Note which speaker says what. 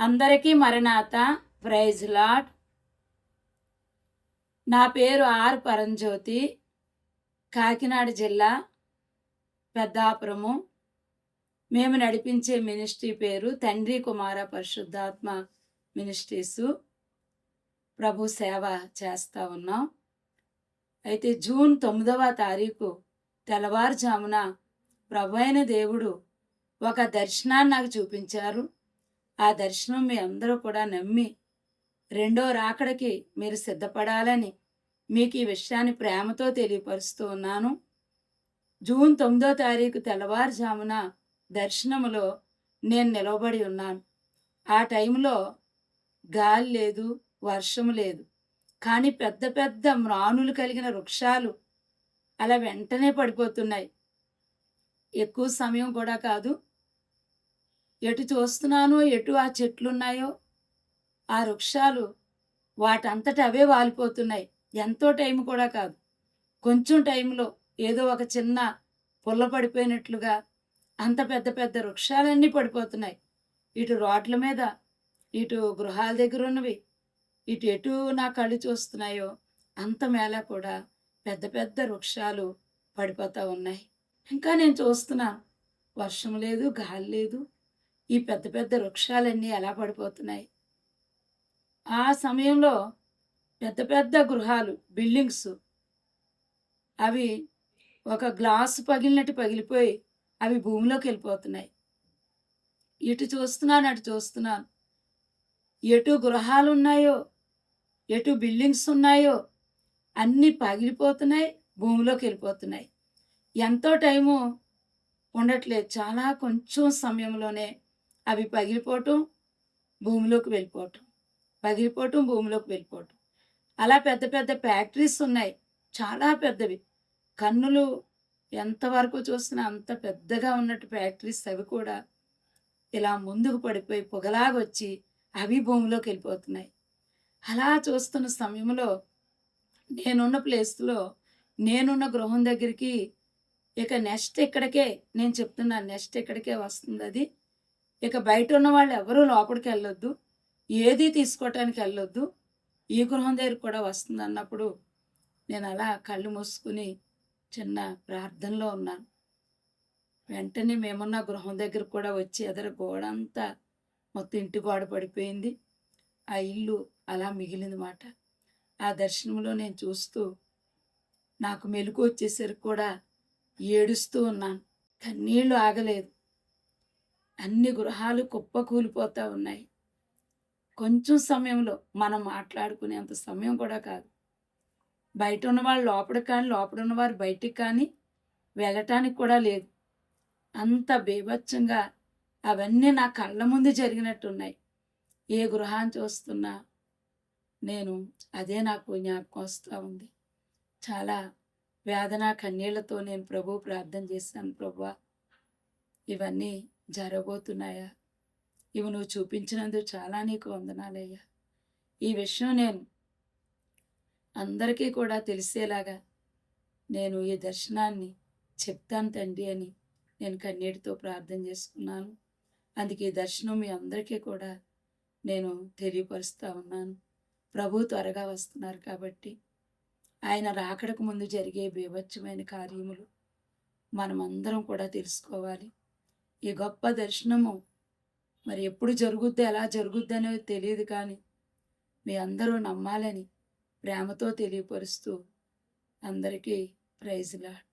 Speaker 1: అందరికీ మరణాత. Praise lord. నా పేరు ఆర్ పరంజ్యోతి, కాకినాడ జిల్లా పెద్దాపురము. మేము నడిపించే మినిస్ట్రీ పేరు తండ్రి కుమార పరిశుద్ధాత్మ మినిస్ట్రీసు. ప్రభు సేవ చేస్తూ ఉన్నాం. అయితే జూన్ 9వ తారీఖు తెల్లవారుజామున ప్రభు అయిన దేవుడు ఒక దర్శనాన్ని నాకు చూపించారు. ఆ దర్శనం మీ అందరూ కూడా నమ్మి రెండో రాకడకి మీరు సిద్ధపడాలని మీకు ఈ విషయాన్ని ప్రేమతో తెలియపరుస్తూ ఉన్నాను. జూన్ 9వ తారీఖు తెల్లవారుజామున దర్శనములో నేను నిలవబడి ఉన్నాను. ఆ టైంలో గాలి లేదు, వర్షం లేదు, కానీ పెద్ద పెద్ద మ్రానులు కలిగిన వృక్షాలు అలా వెంటనే పడిపోతున్నాయి. ఎక్కువ సమయం కూడా కాదు. ఎటు చూస్తున్నానో ఎటు ఆ చెట్లున్నాయో ఆ వృక్షాలు వాటంతట అవే వాలిపోతున్నాయి. ఎంతో టైం కూడా కాదు, కొంచెం టైంలో ఏదో ఒక చిన్న పుల్ల పడిపోయినట్లుగా అంత పెద్ద పెద్ద వృక్షాలన్నీ పడిపోతున్నాయి. ఇటు రోడ్ల మీద, ఇటు గృహాల దగ్గర ఉన్నవి, ఇటు ఎటు నా కళ్ళు చూస్తున్నాయో అంత మేళ కూడా పెద్ద పెద్ద వృక్షాలు పడిపోతూ ఉన్నాయి. ఇంకా నేను చూస్తున్నాను, వర్షం లేదు, గాలి లేదు, ఈ పెద్ద పెద్ద వృక్షాలన్నీ ఎలా పడిపోతున్నాయి. ఆ సమయంలో పెద్ద పెద్ద గృహాలు, బిల్డింగ్స్, అవి ఒక గ్లాసు పగిలినట్టు పగిలిపోయి అవి భూమిలోకి వెళ్ళిపోతున్నాయి. ఇటు చూస్తున్నాను, అటు చూస్తున్నాను, ఎటు గృహాలు ఉన్నాయో ఎటు బిల్డింగ్స్ ఉన్నాయో అన్నీ పగిలిపోతున్నాయి, భూమిలోకి వెళ్ళిపోతున్నాయి. ఎంతో టైము ఉండట్లేదు, చాలా కొంచెం సమయంలోనే అవి పగిలిపోవటం, భూమిలోకి వెళ్ళిపోవటం, పగిలిపోవటం, భూమిలోకి వెళ్ళిపోవటం. అలా పెద్ద పెద్ద ఫ్యాక్టరీస్ ఉన్నాయి, చాలా పెద్దవి. కన్నులు ఎంతవరకు చూసినా అంత పెద్దగా ఉన్నట్టు ఫ్యాక్టరీస్ అవి కూడా ఇలా ముందుకు పడిపోయి పొగలాగొచ్చి అవి భూమిలోకి వెళ్ళిపోతున్నాయి. అలా చూస్తున్న సమయంలో నేనున్న ప్లేస్లో, నేనున్న గృహం దగ్గరికి ఇక నెక్స్ట్ ఇక్కడికే, నేను చెప్తున్నాను, నెక్స్ట్ ఇక్కడికే వస్తుంది అది. ఇక బయట ఉన్న వాళ్ళు ఎవరూ లోపలికి వెళ్ళొద్దు, ఏది తీసుకోవటానికి వెళ్ళొద్దు, ఈ గృహం దగ్గర కూడా వస్తుంది అన్నప్పుడు నేను అలా కళ్ళు మూసుకుని చిన్న ప్రార్థనలో ఉన్నాను. వెంటనే మేమున్న గృహం దగ్గర కూడా వచ్చి ఎదర గోడ అంతా మొత్తం ఇంటి గోడ పడిపోయింది. ఆ ఇల్లు అలా మిగిలింది మాట. ఆ దర్శనంలో నేను చూస్తూ నాకు మెలకు వచ్చేసరికి కూడా ఏడుస్తూ ఉన్నాను. కన్నీళ్లు ఆగలేదు. అన్ని గృహాలు కుప్ప కూలిపోతూ ఉన్నాయి. కొంచెం సమయంలో మనం మాట్లాడుకునేంత సమయం కూడా కాదు. బయట ఉన్నవాళ్ళు లోపలికి కానీ, లోపల ఉన్నవారు బయటికి కానీ వెళ్ళటానికి కూడా లేదు. అంత బీభత్సంగా అవన్నీ నా కళ్ళ ముందు జరిగినట్టున్నాయి. ఏ గృహాన్ని చూస్తున్నా నేను అదే నాకు జ్ఞాపకం వస్తూ ఉంది. చాలా వేదన కన్నీళ్లతో నేను ప్రభు ప్రార్థన చేశాను. ప్రభువా, ఇవన్నీ జరగబోతున్నాయా? ఇవి నువ్వు చూపించినందుకు చాలా నీకు వందనాలయ్యా. ఈ విషయం నేను అందరికీ కూడా తెలిసేలాగా నేను ఈ దర్శనాన్ని చెప్తాను తండ్రి అని నేను కన్నీటితో ప్రార్థన చేసుకున్నాను. అందుకే ఈ దర్శనం మీ అందరికీ కూడా నేను తెలియపరుస్తూ ఉన్నాను. ప్రభు త్వరగా వస్తున్నారు కాబట్టి ఆయన రాకడకు ముందు జరిగే బీభత్సమైన కార్యములు మనమందరం కూడా తెలుసుకోవాలి. ఈ గొప్ప దర్శనము మరి ఎప్పుడు జరుగుద్దో, ఎలా జరుగుద్ది అనేది తెలియదు, కానీ మీ అందరూ నమ్మాలని ప్రేమతో తెలియపరుస్తూ అందరికీ ప్రైజ్ లార్డ్.